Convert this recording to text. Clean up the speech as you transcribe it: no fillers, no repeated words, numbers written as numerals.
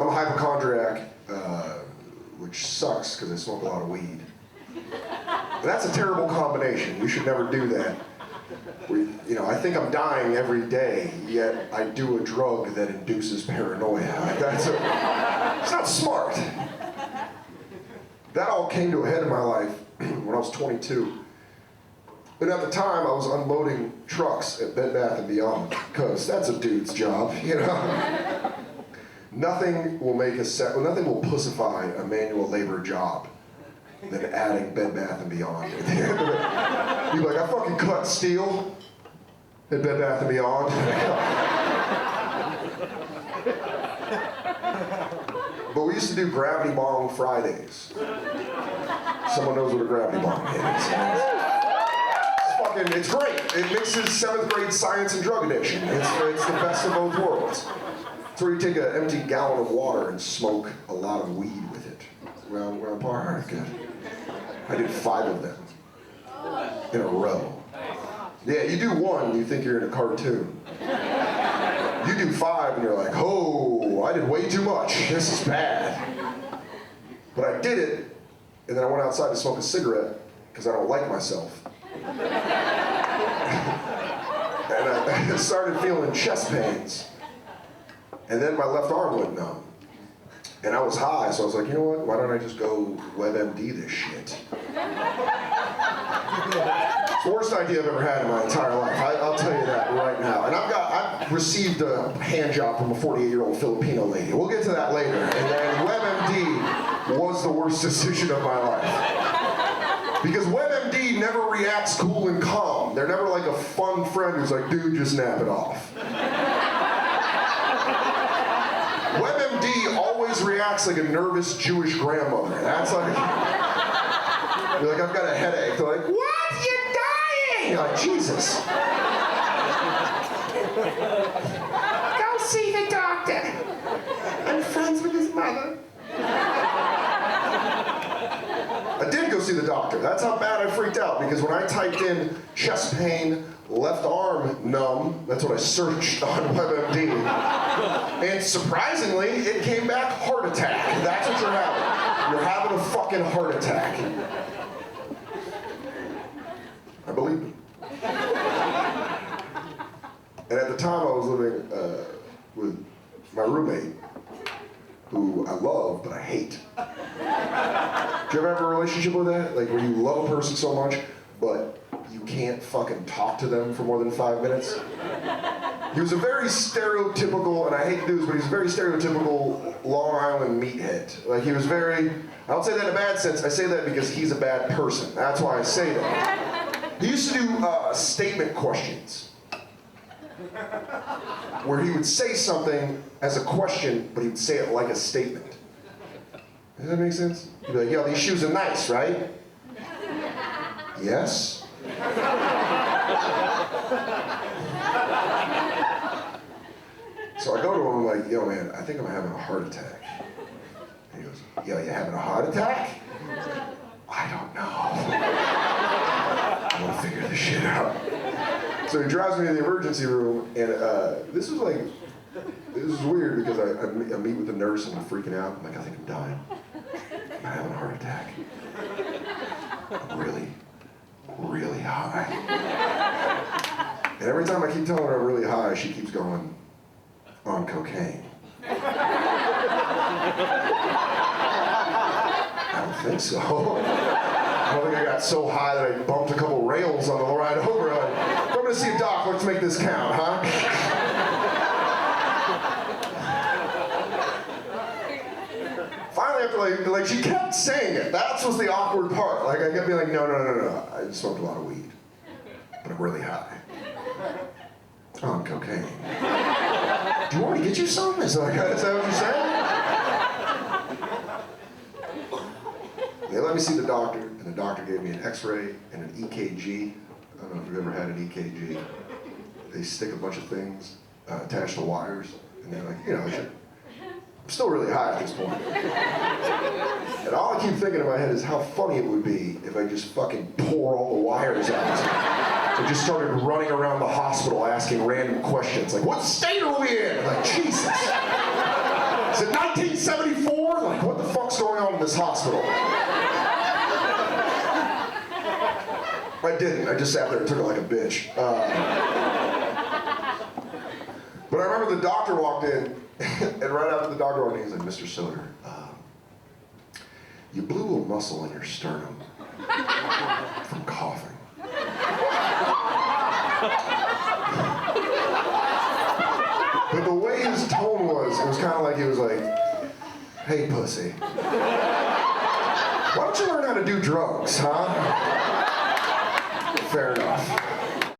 I'm a hypochondriac, which sucks because I smoke a lot of weed. And that's a terrible combination. You should never do that. I think I'm dying every day, yet I do a drug that induces paranoia. It's not smart. That all came to a head in my life when I was 22. And at the time, I was unloading trucks at Bed Bath & Beyond, because that's a dude's job, Nothing will pussify a manual labor job than adding Bed Bath & Beyond at the end of it. You're like, I fucking cut steel at Bed Bath & Beyond. But we used to do Gravity Bong Fridays. Someone knows what a Gravity Bong is. It's great. It mixes 7th grade science and drug addiction. It's the best of both worlds. It's where you take an empty gallon of water and smoke a lot of weed with it. Around Park. I did 5 of them in a row. Yeah, you do 1, you think you're in a cartoon. You do 5 and you're like, oh, I did way too much. This is bad. But I did it, and then I went outside to smoke a cigarette because I don't like myself. And I started feeling chest pains. And then my left arm went numb. And I was high, so I was like, you know what? Why don't I just go WebMD this shit? It's the worst idea I've ever had in my entire life. I'll tell you that right now. And I've received a hand job from a 48-year-old Filipino lady. We'll get to that later. And then WebMD was the worst decision of my life. Because WebMD never reacts cool and calm. They're never like a fun friend who's like, dude, just nap it off. WebMD always reacts like a nervous Jewish grandmother. That's like, you're like, I've got a headache. They're like, what? You're dying! You're like, Jesus. Go see the doctor. I'm friends with his mother. I did go see the doctor. That's how bad I freaked out, because when I typed in chest pain, left arm numb, that's what I searched on WebMD. And surprisingly, it came back heart attack. That's what you're having. You're having a fucking heart attack. I believe him. And at the time I was living with my roommate, who I love, but I hate. Do you ever have a relationship with that? Like where you love a person so much, but you can't fucking talk to them for more than 5 minutes? He was a very stereotypical, and I hate to do this, but he was a very stereotypical Long Island meathead. Like he was very, I don't say that in a bad sense, I say that because he's a bad person. That's why I say that. He used to do statement questions, where he would say something as a question, but he would say it like a statement. Does that make sense? He'd be like, yo, these shoes are nice, right? Yes. So I go to him, I'm like, yo man, I think I'm having a heart attack. And he goes, yo, you having a heart attack? I don't know. I'm gonna figure this shit out. So he drives me to the emergency room, and this was weird because I meet with the nurse and I'm freaking out. I'm like, I think I'm dying. I'm having a heart attack. I'm really, really high. And every time I keep telling her I'm really high, she keeps going, on cocaine. I don't think so. I don't think I got so high that I bumped a couple rails on the ride over. I'm going to see a doc, let's make this count, huh? Finally, after she kept saying it. That was the awkward part. Like, I kept being like, no. I just smoked a lot of weed. But I'm really high. On cocaine. Do you want me to get you some? Is that what you're saying? They let me see the doctor, and the doctor gave me an x-ray and an EKG. I don't know if you've ever had an EKG. They stick a bunch of things attached to wires, and they're like, I'm still really high at this point. And all I keep thinking in my head is how funny it would be if I just fucking tore all the wires out. I just started running around the hospital asking random questions, like, what state are we in? I'm like, Jesus. Is it 19 1974? Like, what the fuck's going on in this hospital? I didn't. I just sat there and took it like a bitch. But I remember the doctor walked in, and right after the doctor walked in, he's like, Mr. Soder, you blew a muscle in your sternum from coughing. But the way his tone was, it was kind of like he was like, hey, pussy. Why don't you learn how to do drugs, huh? Fair enough.